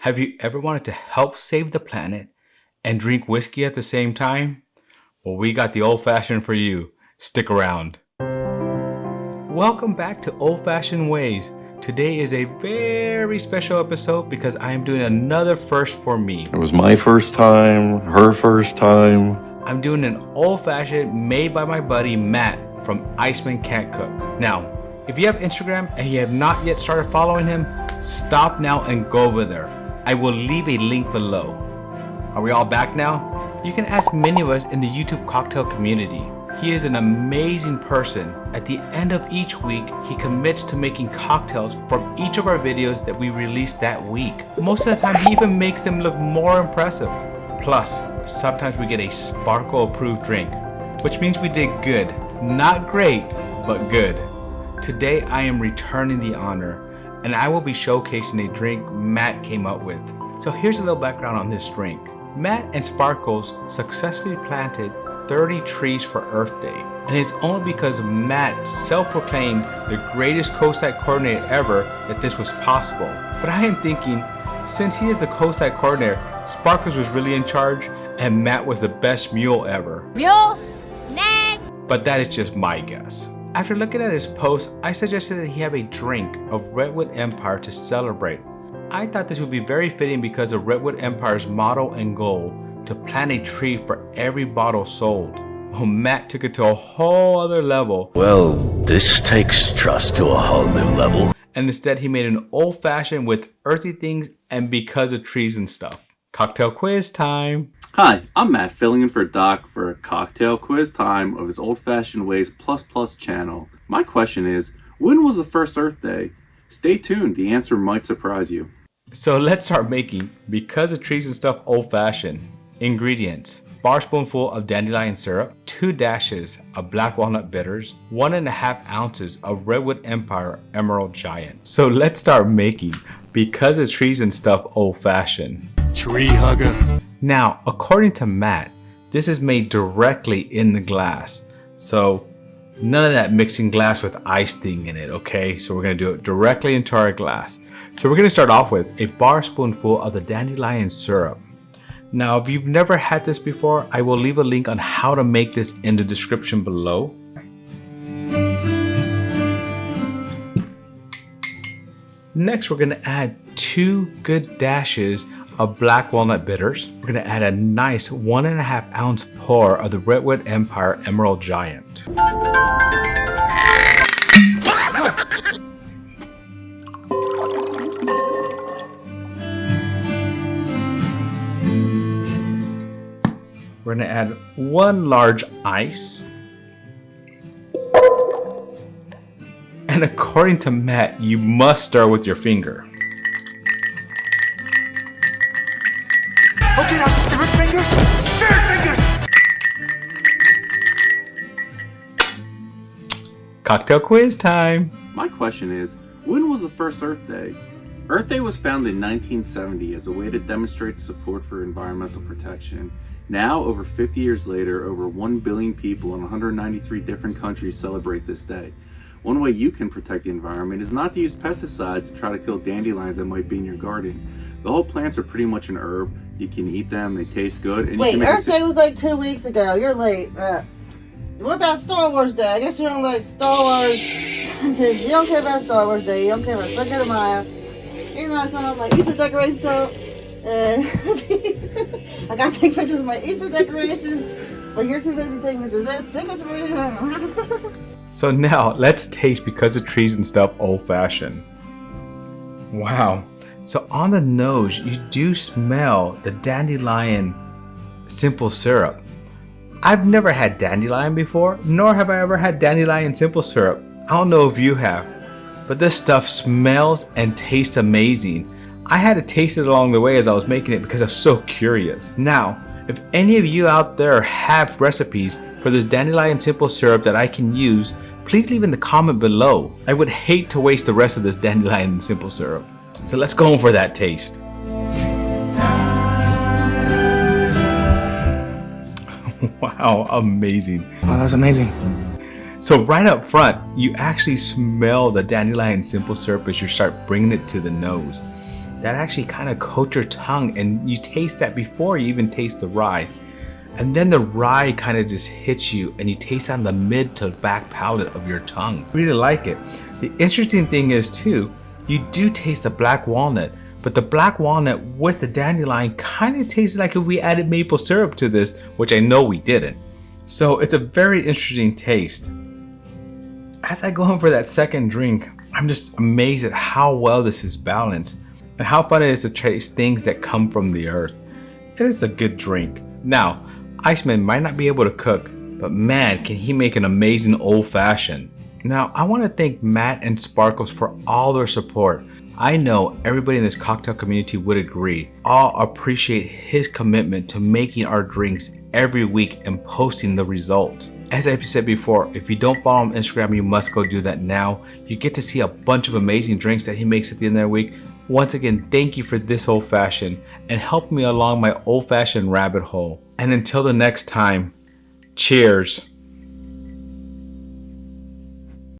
Have you ever wanted to help save the planet and drink whiskey at the same time? Well, we got the old-fashioned for you. Stick around. Welcome back to Old Fashioned Ways. Today is a very special episode because I am doing another first for me. It was my first time, her first time. I'm doing an old-fashioned made by my buddy Matt from Iceman Can't Cook. Now, if you have Instagram and you have not yet started following him, stop now and go over there. I will leave a link below. Are we all back now? You can ask many of us in the YouTube cocktail community. He is an amazing person. At the end of each week, he commits to making cocktails from each of our videos that we release that week. Most of the time, he even makes them look more impressive. Plus, sometimes we get a Sparkle approved drink, which means we did good. Not great, but good. Today, I am returning the honor, and I will be showcasing a drink Matt came up with. So here's a little background on this drink. Matt and Sparkles successfully planted 30 trees for Earth Day, and it's only because Matt self-proclaimed the greatest co-site coordinator ever that this was possible. But I am thinking, since he is the co-site coordinator, Sparkles was really in charge, and Matt was the best mule ever. Mule, next! But that is just my guess. After looking at his post, I suggested that he have a drink of Redwood Empire to celebrate. I thought this would be very fitting because of Redwood Empire's motto and goal to plant a tree for every bottle sold. Well, Matt took it to a whole other level. Well, this takes trust to a whole new level. And instead he made an old fashioned with earthy things and because of trees and stuff. Cocktail quiz time. Hi, I'm Matt, filling in for Doc for a cocktail quiz time of his Old Fashioned Ways Plus channel. My question is, when was the first Earth Day? Stay tuned, the answer might surprise you. So let's start making because of trees and stuff old fashioned. Ingredients: bar spoonful of dandelion syrup, 2 dashes of black walnut bitters, 1.5 ounces of Redwood Empire Emerald Giant. So let's start making because of trees and stuff old fashioned. Tree hugger. Now, according to Matt, this is made directly in the glass. So none of that mixing glass with ice thing in it, okay? So we're gonna do it directly into our glass. So we're gonna start off with a bar spoonful of the dandelion syrup. Now, if you've never had this before, I will leave a link on how to make this in the description below. Next, we're gonna add 2 good dashes of black walnut bitters. We're gonna add a nice 1.5 ounce pour of the Redwood Empire Emerald Giant. We're gonna add 1 large ice. And according to Matt, you must stir with your finger. Okay, now spirit fingers! Spirit fingers! Cocktail quiz time. My question is, when was the first Earth Day? Earth Day was founded in 1970 as a way to demonstrate support for environmental protection. Now, over 50 years later, over 1 billion people in 193 different countries celebrate this day. One way you can protect the environment is not to use pesticides to try to kill dandelions that might be in your garden. The whole plants are pretty much an herb. You can eat them, they taste good. And Wait, you can Earth Day was like 2 weeks ago. You're late. What about Star Wars Day? I guess you don't like Star Wars. You don't care about Star Wars Day. You don't care about Cinco de Mayo. You know, I saw my Easter decorations up. I gotta take pictures of my Easter decorations. But you're too busy taking pictures of this. Take pictures of it. So now let's taste because of trees and stuff old fashioned. Wow. So on the nose, you do smell the dandelion simple syrup. I've never had dandelion before, nor have I ever had dandelion simple syrup. I don't know if you have, but this stuff smells and tastes amazing. I had to taste it along the way as I was making it because I was so curious. Now, if any of you out there have recipes for this dandelion simple syrup that I can use, please leave in the comment below. I would hate to waste the rest of this dandelion simple syrup. So let's go for that taste. Wow, amazing. Oh, that was amazing. So right up front, you actually smell the dandelion simple syrup as you start bringing it to the nose. that actually kind of coat your tongue, and you taste that before you even taste the rye. And then the rye kind of just hits you, and you taste on the mid to back palate of your tongue. Really like it. The interesting thing is too, you do taste the black walnut, but the black walnut with the dandelion kind of tastes like if we added maple syrup to this, which I know we didn't. So it's a very interesting taste. As I go in for that second drink, I'm just amazed at how well this is balanced and how fun it is to taste things that come from the earth. It is a good drink. Now, Iceman might not be able to cook, but man, can he make an amazing old fashioned. Now, I want to thank Matt and Sparkles for all their support. I know everybody in this cocktail community would agree. All appreciate his commitment to making our drinks every week and posting the results. As I said before, if you don't follow him on Instagram, you must go do that now. You get to see a bunch of amazing drinks that he makes at the end of the week. Once again, thank you for this old fashioned and help me along my old fashioned rabbit hole. And until the next time, cheers.